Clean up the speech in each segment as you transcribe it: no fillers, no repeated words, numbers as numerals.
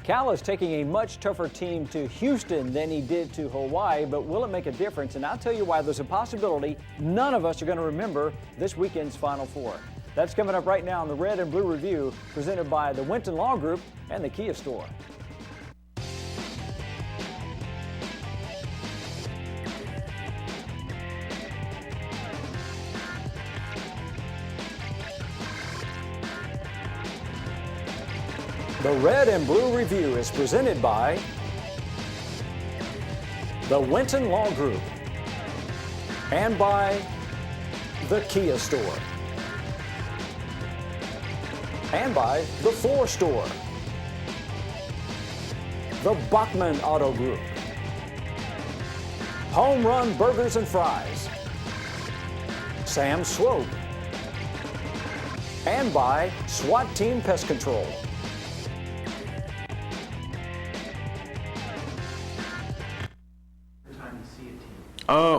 Cal is taking a much tougher team to Houston than he did to Hawaii, but will it make a difference? And I'll tell you why there's a possibility none of us are going to remember this weekend's Final Four. That's coming up right now in the Red and Blue Review, presented by the Winton Law Group and the Kia Store. The Red and Blue Review is presented by the Winton Law Group and by the Kia Store and by the Ford Store, the Bachman Auto Group, Home Run Burgers and Fries, Sam Swope, and by SWAT Team Pest Control.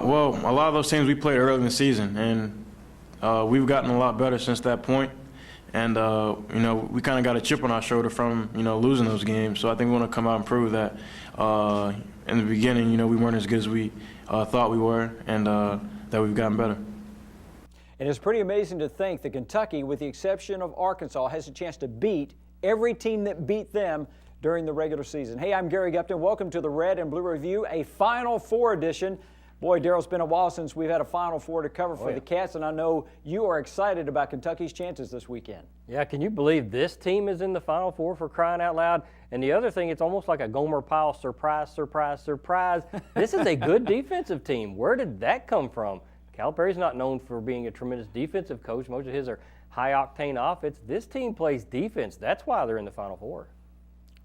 Well, a lot of those teams we played early in the season, and we've gotten a lot better since that point. And, we kind of got a chip on our shoulder from, losing those games. So I think we want to come out and prove that in the beginning, we weren't as good as we thought we were, and that we've gotten better. And it's pretty amazing to think that Kentucky, with the exception of Arkansas, has a chance to beat every team that beat them during the regular season. Hey, I'm Gary Gupton. Welcome to the Red and Blue Review, a Final Four edition. Boy, Darryl, it's been a while since we've had a Final Four to cover for the Cats, and I know you are excited about Kentucky's chances this weekend. Yeah, can you believe this team is in the Final Four, for crying out loud? And the other thing, it's almost like a Gomer Pyle surprise, surprise, surprise. This is a good defensive team. Where did that come from? Calipari's not known for being a tremendous defensive coach. Most of his are high-octane offense. This team plays defense. That's why they're in the Final Four.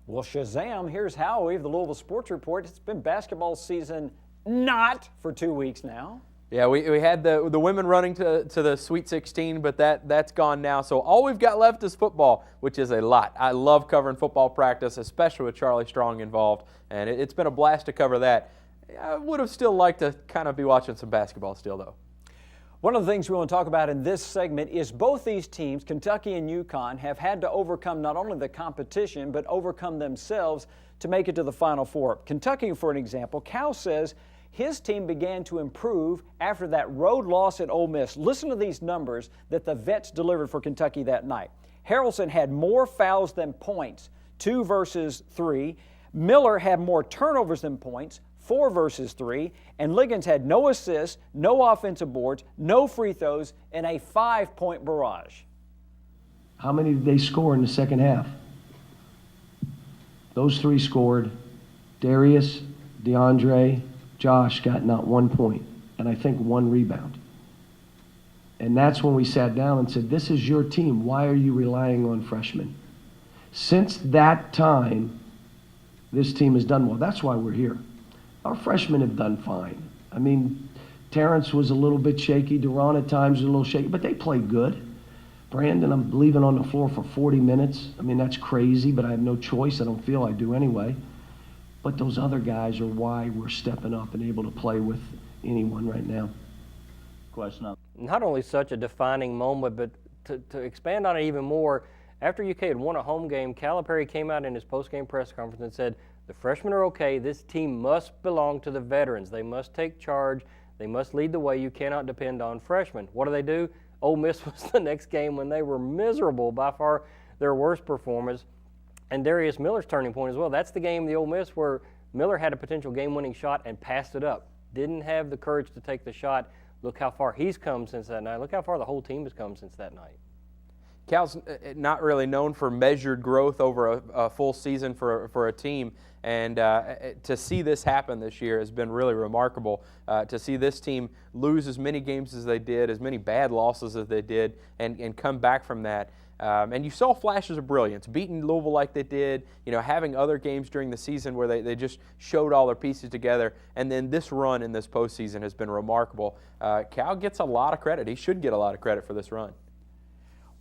Well, Shazam, here's Howie of the Louisville Sports Report. It's been basketball season not for 2 weeks now. Yeah, we had the women running to the Sweet 16, but that's gone now. So all we've got left is football, which is a lot. I love covering football practice, especially with Charlie Strong involved, and it's been a blast to cover that. I would have still liked to kind of be watching some basketball still, though. One of the things we want to talk about in this segment is both these teams, Kentucky and UConn, have had to overcome not only the competition, but overcome themselves to make it to the Final Four. Kentucky, for an example, Cal says his team began to improve after that road loss at Ole Miss. Listen to these numbers that the vets delivered for Kentucky that night. Harrelson had more fouls than points, 2 versus 3. Miller had more turnovers than points, 4 versus 3. And Liggins had no assists, no offensive boards, no free throws, and a 5-point barrage. How many did they score in the second half? Those 3 scored. Darius, DeAndre, Josh got not 1 point, and I think 1 rebound. And that's when we sat down and said, this is your team. Why are you relying on freshmen? Since that time, this team has done well. That's why we're here. Our freshmen have done fine. I mean, Terrence was a little bit shaky. Duran at times was a little shaky, but they played good. Brandon, I'm leaving on the floor for 40 minutes. I mean, that's crazy, but I have no choice. I don't feel I do anyway. But those other guys are why we're stepping up and able to play with anyone right now. Question up. Not only such a defining moment, but to expand on it even more, after UK had won a home game, Calipari came out in his post-game press conference and said, the freshmen are okay. This team must belong to the veterans. They must take charge. They must lead the way. You cannot depend on freshmen. What do? Ole Miss was the next game when they were miserable, by far their worst performance. And Darius Miller's turning point as well. That's the game, the Ole Miss, where Miller had a potential game-winning shot and passed it up. Didn't have the courage to take the shot. Look how far he's come since that night. Look how far the whole team has come since that night. Cal's not really known for measured growth over a full season for a team, and to see this happen this year has been really remarkable. To see this team lose as many games as they did, as many bad losses as they did, and come back from that. And you saw flashes of brilliance, beating Louisville like they did, having other games during the season where they just showed all their pieces together. And then this run in this postseason has been remarkable. Cal gets a lot of credit. He should get a lot of credit for this run.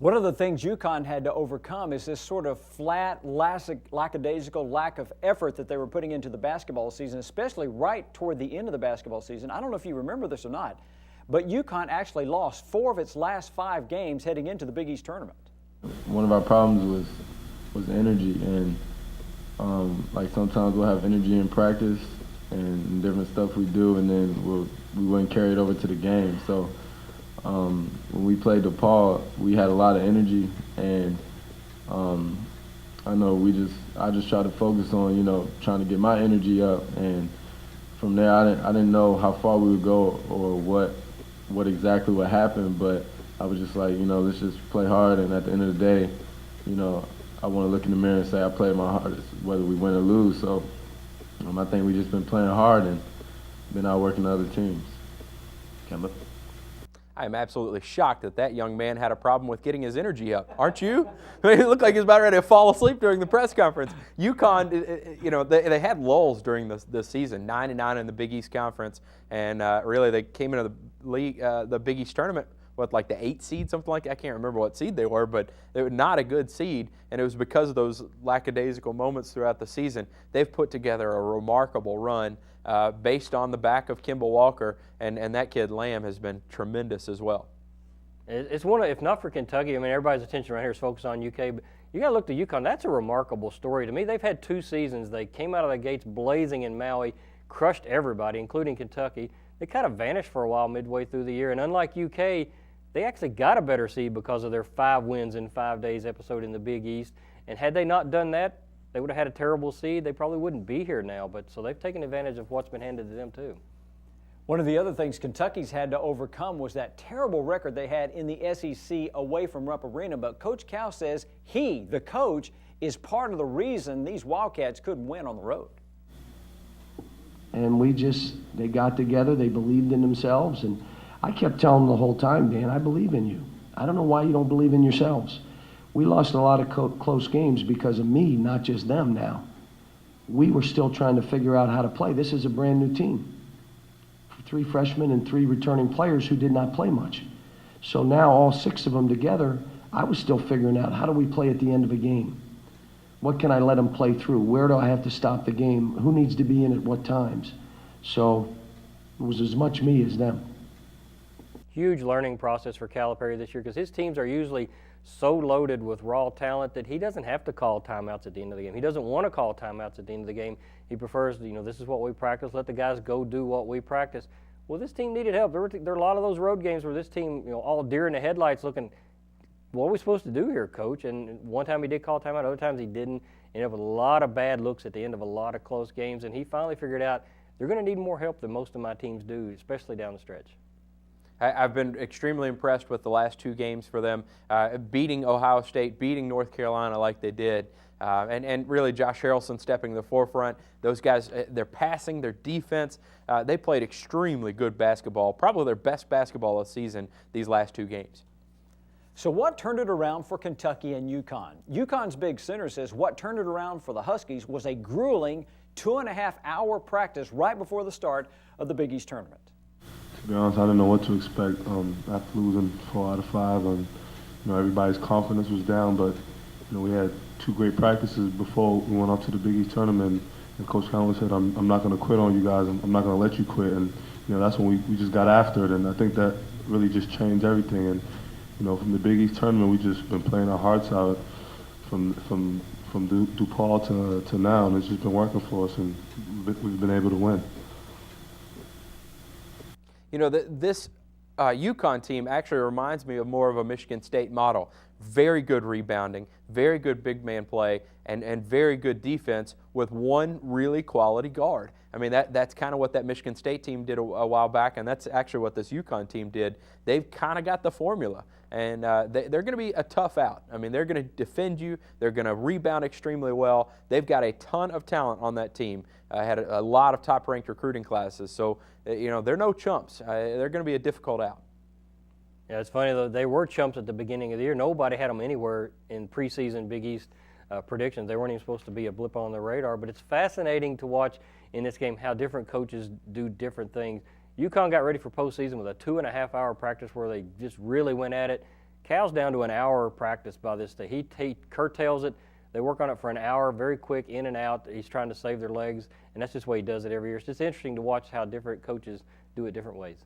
One of the things UConn had to overcome is this sort of flat, lackadaisical lack of effort that they were putting into the basketball season, especially right toward the end of the basketball season. I don't know if you remember this or not, but UConn actually lost 4 of its last 5 games heading into the Big East tournament. One of our problems was energy, and Like sometimes we'll have energy in practice and different stuff we do, and then we wouldn't carry it over to the game. So when we played DePaul, we had a lot of energy, and I know I just try to focus on trying to get my energy up, and from there I didn't know how far we would go or what exactly would happen, but I was just like, let's just play hard, and at the end of the day, I want to look in the mirror and say I played my hardest, whether we win or lose. So I think we just been playing hard and been outworking other teams. Kemba? I am absolutely shocked that young man had a problem with getting his energy up. Aren't you? I mean, it looked like he was about ready to fall asleep during the press conference. UConn, they had lulls during the season, 9-9 in the Big East Conference, and really they came into the league, the Big East tournament with like the 8th seed, something like that. I can't remember what seed they were, but they were not a good seed, and it was because of those lackadaisical moments throughout the season. They've put together a remarkable run based on the back of Kemba Walker, and that kid Lamb has been tremendous as well. It's one of, if not for Kentucky, I mean, everybody's attention around here is focused on UK, but you got to look to UConn. That's a remarkable story to me. They've had 2 seasons. They came out of the gates blazing in Maui, crushed everybody, including Kentucky. They kind of vanished for a while midway through the year, and unlike UK, they actually got a better seed because of their 5 wins in 5 days episode in the Big East. And had they not done that, they would have had a terrible seed. They probably wouldn't be here now. But so they've taken advantage of what's been handed to them too. One of the other things Kentucky's had to overcome was that terrible record they had in the SEC away from Rupp Arena. But Coach Cal says he, the coach, is part of the reason these Wildcats couldn't win on the road. And they got together, they believed in themselves, and I kept telling them the whole time, Dan, I believe in you. I don't know why you don't believe in yourselves. We lost a lot of close games because of me, not just them now. We were still trying to figure out how to play. This is a brand new team. 3 freshmen and 3 returning players who did not play much. So now all 6 of them together, I was still figuring out how do we play at the end of a game? What can I let them play through? Where do I have to stop the game? Who needs to be in at what times? So it was as much me as them. Huge learning process for Calipari this year because his teams are usually so loaded with raw talent that he doesn't have to call timeouts at the end of the game. He doesn't want to call timeouts at the end of the game. He prefers, this is what we practice. Let the guys go do what we practice. Well, this team needed help. There are a lot of those road games where this team, all deer in the headlights looking, what are we supposed to do here, Coach? And one time he did call timeout, other times he didn't. Ended up with a lot of bad looks at the end of a lot of close games, and he finally figured out they're going to need more help than most of my teams do, especially down the stretch. I've been extremely impressed with the last 2 games for them, beating Ohio State, beating North Carolina like they did, and really Josh Harrelson stepping to the forefront. Those guys, their passing, their defense, they played extremely good basketball, probably their best basketball of the season these last 2 games. So what turned it around for Kentucky and UConn? UConn's big center says what turned it around for the Huskies was a grueling 2.5-hour practice right before the start of the Big East tournament. To be honest, I didn't know what to expect after losing 4 out of 5. Everybody's confidence was down, but we had 2 great practices before we went off to the Big East tournament. And Coach Conley said, "I'm not going to quit on you guys. I'm not going to let you quit." And that's when we just got after it. And I think that really just changed everything. And from the Big East tournament, we just been playing our hearts out from DePaul to now, and it's just been working for us, and we've been able to win. This UConn team actually reminds me of more of a Michigan State model. Very good rebounding, very good big man play, and very good defense with one really quality guard. I mean, that's kind of what that Michigan State team did a while back, and that's actually what this UConn team did. They've kind of got the formula, and they're going to be a tough out. I mean, they're going to defend you. They're going to rebound extremely well. They've got a ton of talent on that team. Had a lot of top-ranked recruiting classes, so they're no chumps. They're going to be a difficult out. Yeah, it's funny though. They were chumps at the beginning of the year. Nobody had them anywhere in preseason Big East predictions. They weren't even supposed to be a blip on the radar. But it's fascinating to watch in this game how different coaches do different things. UConn got ready for postseason with a 2.5-hour practice where they just really went at it. Cal's down to an hour practice by this day. He curtails it. They work on it for an hour, very quick, in and out. He's trying to save their legs, and that's just the way he does it every year. It's just interesting to watch how different coaches do it different ways.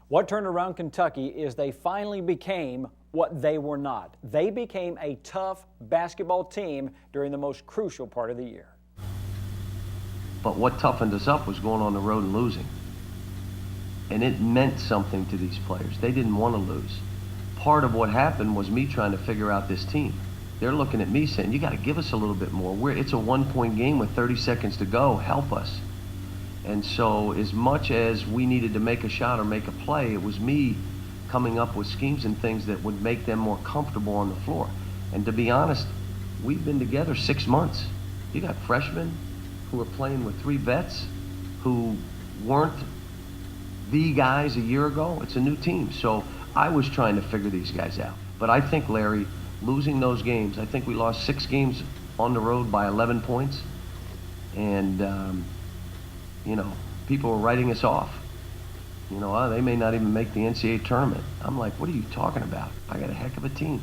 What turned around Kentucky is they finally became what they were not. They became a tough basketball team during the most crucial part of the year. But what toughened us up was going on the road and losing. And it meant something to these players. They didn't want to lose. Part of what happened was me trying to figure out this team. They're looking at me saying, you got to give us a little bit more. It's a 1-point game with 30 seconds to go. Help us. And so as much as we needed to make a shot or make a play, it was me coming up with schemes and things that would make them more comfortable on the floor. And to be honest, we've been together 6 months. You got freshmen who are playing with 3 vets who weren't the guys a year ago. It's a new team. So I was trying to figure these guys out. But I think, Larry, losing those games, I think we lost 6 games on the road by 11 points. And, people were writing us off. They may not even make the NCAA tournament. I'm like, what are you talking about? I got a heck of a team.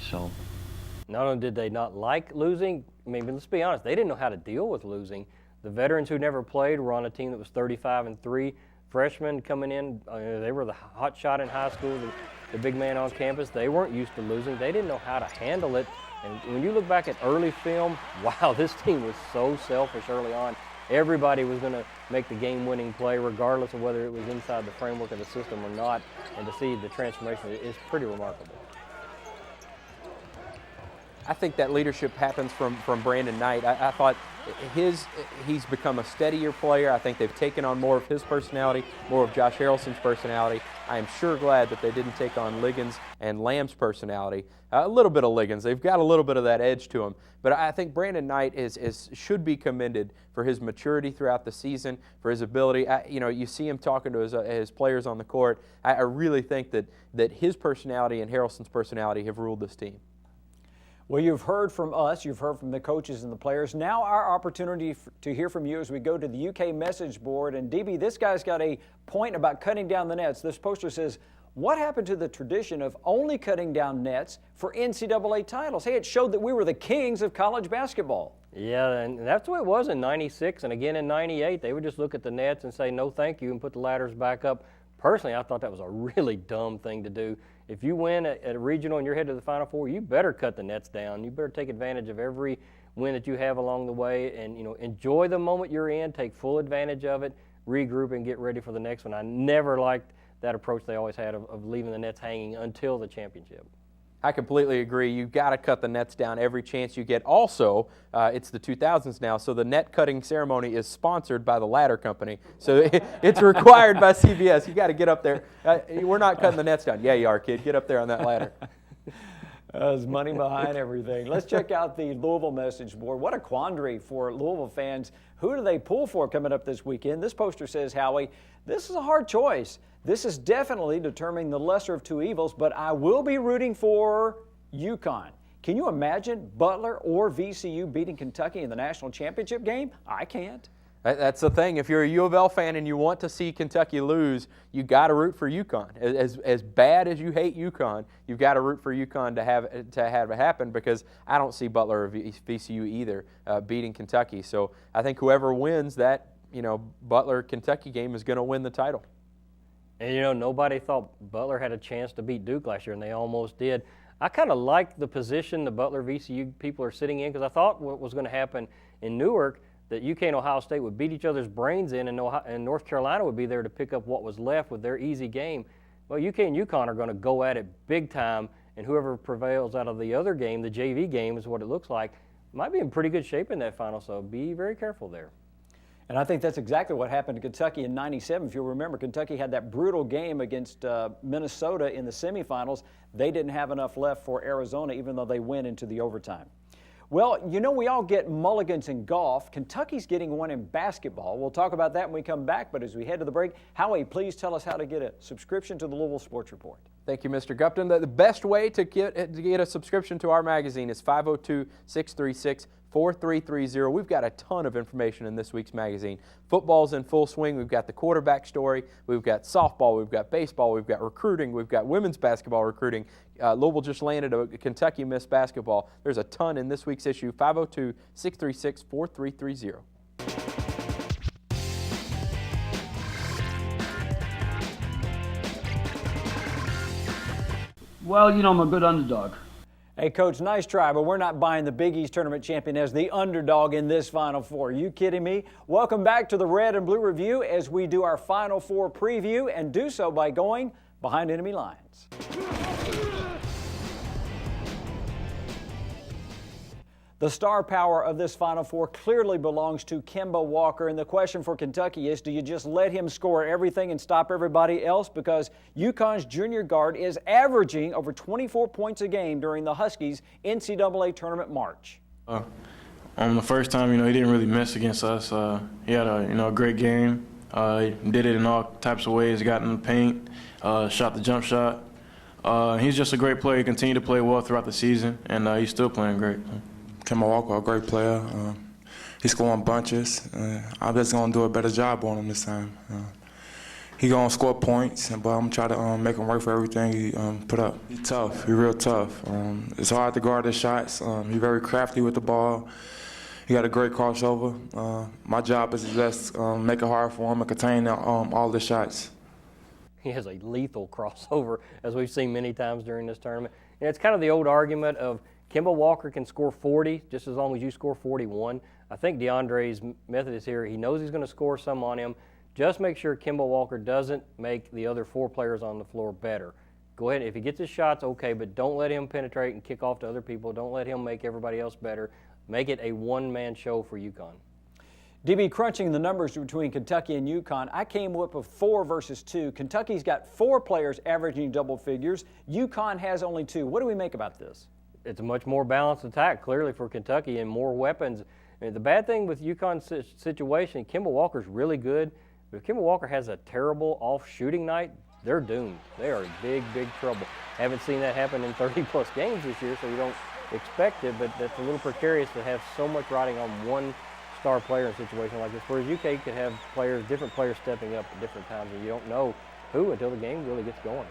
So. Not only did they not like losing, let's be honest, they didn't know how to deal with losing. The veterans who never played were on a team that was 35-3. Freshmen coming in, they were the hot shot in high school, the big man on campus. They weren't used to losing. They didn't know how to handle it. And when you look back at early film, wow, this team was so selfish early on. Everybody was going to make the game-winning play regardless of whether it was inside the framework of the system or not. And to see the transformation is pretty remarkable. I think that leadership happens from Brandon Knight. I thought he's become a steadier player. I think they've taken on more of his personality, more of Josh Harrelson's personality. I am sure glad that they didn't take on Liggins and Lamb's personality. A little bit of Liggins. They've got a little bit of that edge to him. But I think Brandon Knight should be commended for his maturity throughout the season, for his ability. You see him talking to his players on the court. I really think that his personality and Harrelson's personality have ruled this team. Well, you've heard from us, you've heard from the coaches and the players. Now our opportunity to hear from you as we go to the UK message board. And DB, this guy's got a point about cutting down the nets. This poster says, what happened to the tradition of only cutting down nets for NCAA titles? Hey, it showed that we were the kings of college basketball. Yeah, and that's the way it was in '96 and again in '98. They would just look at the nets and say, no, thank you, and put the ladders back up. Personally, I thought that was a really dumb thing to do. If you win at a regional and you're headed to the Final Four, you better cut the nets down. You better take advantage of every win that you have along the way and, enjoy the moment you're in, take full advantage of it, regroup, and get ready for the next one. I never liked that approach they always had of leaving the nets hanging until the championship. I completely agree. You've got to cut the nets down every chance you get. Also, it's the 2000s now, so the net cutting ceremony is sponsored by the ladder company. So it's required by CBS. You got to get up there. We're not cutting the nets down. Yeah, you are, kid. Get up there on that ladder. There's money behind everything. Let's check out the Louisville message board. What a quandary for Louisville fans. Who do they pull for coming up this weekend? This poster says, Howie, this is a hard choice. This is definitely determining the lesser of two evils, but I will be rooting for UConn. Can you imagine Butler or VCU beating Kentucky in the national championship game? I can't. That's the thing. If you're a U of L fan and you want to see Kentucky lose, you got to root for UConn. As bad as you hate UConn, you've got to root for UConn to have it happen, because I don't see Butler or VCU either beating Kentucky. So I think whoever wins that Butler-Kentucky game is going to win the title. And nobody thought Butler had a chance to beat Duke last year, and they almost did. I kind of like the position the Butler VCU people are sitting in, because I thought what was going to happen in Newark, that UK and Ohio State would beat each other's brains in, and North Carolina would be there to pick up what was left with their easy game. Well, UK and UConn are going to go at it big time, and whoever prevails out of the other game, the JV game is what it looks like, might be in pretty good shape in that final, so be very careful there. And I think that's exactly what happened to Kentucky in '97. If you'll remember, Kentucky had that brutal game against Minnesota in the semifinals. They didn't have enough left for Arizona, even though they went into the overtime. Well, we all get mulligans in golf. Kentucky's getting one in basketball. We'll talk about that when we come back, but as we head to the break, Howie, please tell us how to get a subscription to the Louisville Sports Report. Thank you, Mr. Gupton. The best way to get a subscription to our magazine is 502-636-4330. We've got a ton of information in this week's magazine. Football's in full swing. We've got the quarterback story. We've got softball. We've got baseball. We've got recruiting. We've got women's basketball recruiting. Louisville just landed a Kentucky Miss basketball. There's a ton in this week's issue. 502-636-4330. Well, you know, I'm a good underdog. Hey, Coach, nice try, but we're not buying the Big East Tournament champion as the underdog in this Final Four. Are you kidding me? Welcome back to the Red and Blue Review as we do our Final Four preview and do so by going behind enemy lines. The star power of this Final Four clearly belongs to Kemba Walker, and the question for Kentucky is, do you just let him score everything and stop everybody else? Because UConn's junior guard is averaging over 24 points a game during the Huskies' NCAA tournament march. The first time, he didn't really miss against us. He had a great game. He did it in all types of ways. Got in the paint, shot the jump shot. He's just a great player. He continued to play well throughout the season, and he's still playing great. Kemba Walker, a great player. He's scoring bunches. I'm just going to do a better job on him this time. He's going to score points, but I'm going to try to make him work for everything he put up. He's tough. He's real tough. It's hard to guard his shots. He's very crafty with the ball. He got a great crossover. My job is to just make it hard for him and contain all the shots. He has a lethal crossover, as we've seen many times during this tournament. And it's kind of the old argument of Kemba Walker can score 40 just as long as you score 41. I think DeAndre's method is here. He knows he's going to score some on him. Just make sure Kemba Walker doesn't make the other 4 players on the floor better. Go ahead. If he gets his shots, okay, but don't let him penetrate and kick off to other people. Don't let him make everybody else better. Make it a one-man show for UConn. DB, crunching the numbers between Kentucky and UConn, I came up with 4 versus 2. Kentucky's got 4 players averaging double figures. UConn has only 2. What do we make about this? It's a much more balanced attack, clearly, for Kentucky and more weapons. And the bad thing with UConn's situation, Kemba Walker's really good, but if Kemba Walker has a terrible off-shooting night, they're doomed. They are in big, big trouble. Haven't seen that happen in 30-plus games this year, so you don't expect it, but that's a little precarious to have so much riding on one star player in a situation like this, whereas UK could have different players stepping up at different times, and you don't know who until the game really gets going.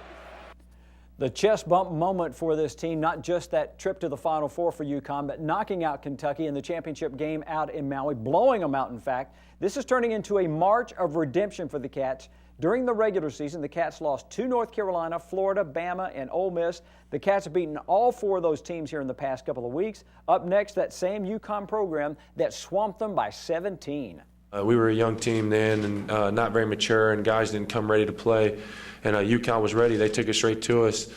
The chest bump moment for this team, not just that trip to the Final Four for UConn, but knocking out Kentucky in the championship game out in Maui, blowing them out, in fact. This is turning into a march of redemption for the Cats. During the regular season, the Cats lost to North Carolina, Florida, Bama, and Ole Miss. The Cats have beaten all 4 of those teams here in the past couple of weeks. Up next, that same UConn program that swamped them by 17. We were a young team then and not very mature, and guys didn't come ready to play. And UConn was ready. They took it straight to us.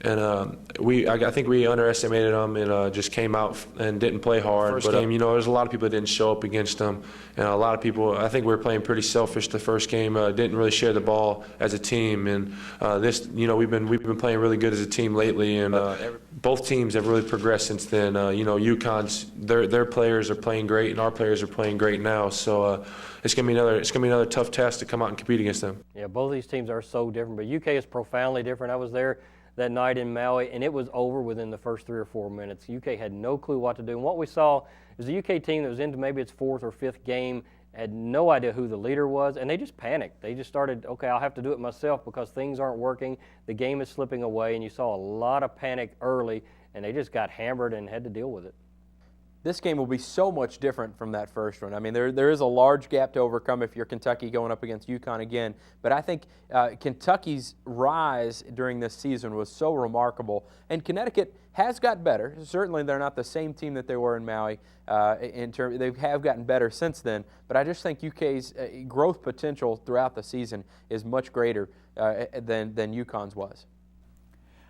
And I think we underestimated them and just came out and didn't play hard. First game, there's a lot of people that didn't show up against them. And a lot of people, I think we were playing pretty selfish the first game, didn't really share the ball as a team. And we've been playing really good as a team lately. And both teams have really progressed since then. UConn's, their players are playing great, and our players are playing great now. So it's gonna be another tough test to come out and compete against them. Yeah, both these teams are so different, but UK is profoundly different. I was there that night in Maui, and it was over within the first 3 or 4 minutes. UK had no clue what to do. And what we saw is the UK team that was into maybe its 4th or 5th game had no idea who the leader was, and they just panicked. They just started, okay, I'll have to do it myself because things aren't working. The game is slipping away, and you saw a lot of panic early, and they just got hammered and had to deal with it. This game will be so much different from that first one. I mean, there is a large gap to overcome if you're Kentucky going up against UConn again. But I think Kentucky's rise during this season was so remarkable. And Connecticut has got better. Certainly they're not the same team that they were in Maui. They have gotten better since then. But I just think UK's growth potential throughout the season is much greater than UConn's was.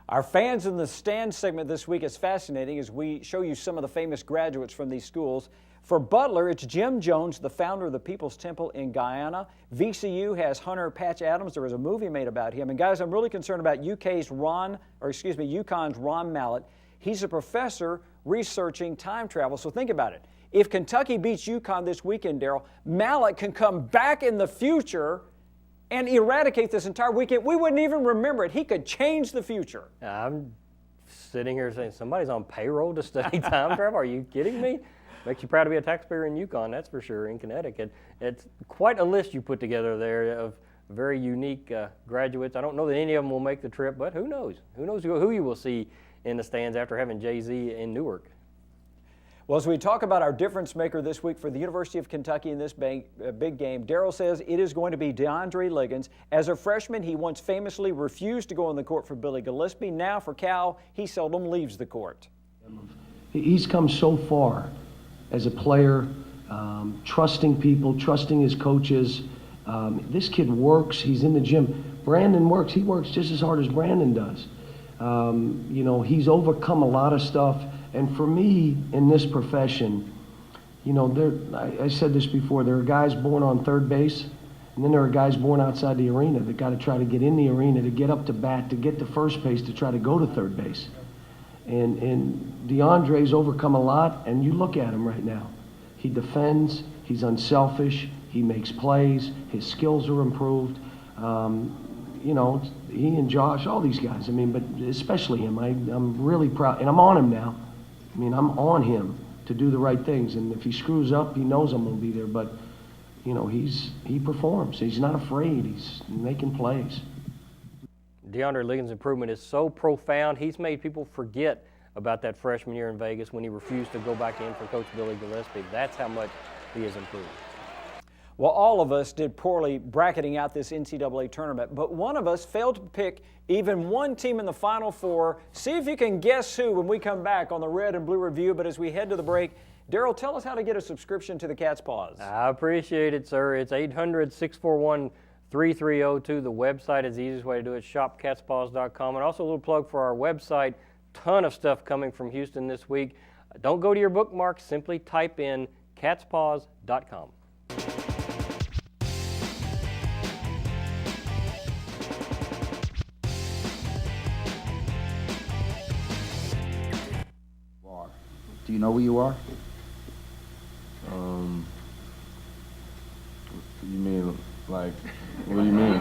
Our Fans in the Stands segment this week is fascinating as we show you some of the famous graduates from these schools. For Butler, it's Jim Jones, the founder of the People's Temple in Guyana. VCU has Hunter Patch Adams. There was a movie made about him. And guys, I'm really concerned about UConn's Ron Mallett. He's a professor researching time travel. So think about it. If Kentucky beats UConn this weekend, Darryl, Mallett can come back in the future and eradicate this entire weekend. We wouldn't even remember it. He could change the future. I'm sitting here saying somebody's on payroll to study time travel. Are you kidding me? Makes you proud to be a taxpayer in UConn, that's for sure, in Connecticut. It's quite a list you put together there of very unique graduates. I don't know that any of them will make the trip, but who knows? Who knows who you will see in the stands after having Jay-Z in Newark. Well, as we talk about our difference maker this week for the University of Kentucky in this big game, Darryl says it is going to be DeAndre Liggins. As a freshman, he once famously refused to go on the court for Billy Gillispie. Now for Cal, he seldom leaves the court. He's come so far as a player, trusting people, trusting his coaches. This kid works. He's in the gym. Brandon works. He works just as hard as Brandon does. You know, he's overcome a lot of stuff. And for me, in this profession, you know, I said this before, there are guys born on third base, and then there are guys born outside the arena that got to try to get in the arena, to get up to bat, to get to first base, to try to go to third base. And DeAndre's overcome a lot, and you look at him right now. He defends, he's unselfish, he makes plays, his skills are improved. You know, he and Josh, all these guys, I mean, but especially him, I'm really proud, and I'm on him now. I mean, I'm on him to do the right things, and if he screws up, he knows I'm going to be there, but, you know, he performs. He's not afraid. He's making plays. DeAndre Liggins' improvement is so profound, he's made people forget about that freshman year in Vegas when he refused to go back in for Coach Billy Gillispie. That's how much he has improved. Well, all of us did poorly bracketing out this NCAA tournament, but one of us failed to pick even one team in the Final Four. See if you can guess who when we come back on the Red and Blue Review. But as we head to the break, Darryl, tell us how to get a subscription to the Cat's Paws. I appreciate it, sir. It's 800-641-3302. The website is the easiest way to do it, shopcatspaws.com. And also a little plug for our website. Ton of stuff coming from Houston this week. Don't go to your bookmarks. Simply type in catspaws.com. Do you know where you are? You mean, like, what do you mean?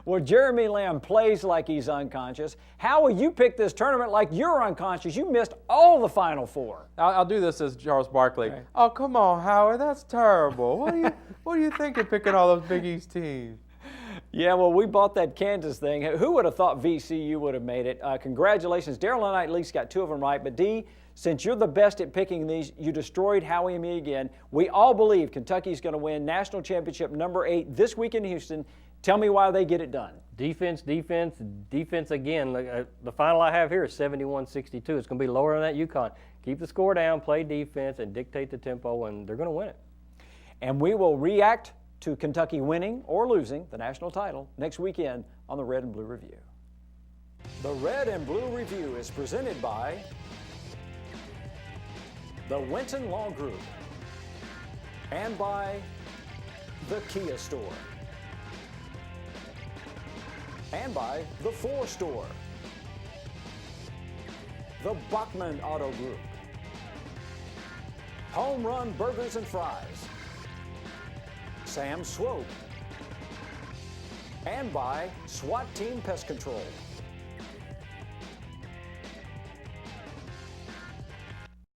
Well, Jeremy Lamb plays like he's unconscious. How will you pick this tournament like you're unconscious? You missed all the Final Four. I'll do this as Charles Barkley. Right. Oh, come on, Howard, that's terrible. What do you think of picking all those Big East teams? Yeah, well, we bought that Kansas thing. Who would have thought VCU would have made it? Congratulations. Darryl and I at least got two of them right. But, D, since you're the best at picking these, you destroyed Howie and me again. We all believe Kentucky's going to win national championship number 8 this week in Houston. Tell me why they get it done. Defense, defense, defense again. The final I have here is 71-62. It's going to be lower than that UConn. Keep the score down, play defense, and dictate the tempo, and they're going to win it. And we will react to Kentucky winning or losing the national title next weekend on the Red and Blue Review. The Red and Blue Review is presented by the Winton Law Group and by the Kia Store and by the Four Store, the Bachman Auto Group, Home Run Burgers and Fries, Sam Swope, and by SWAT Team Pest Control.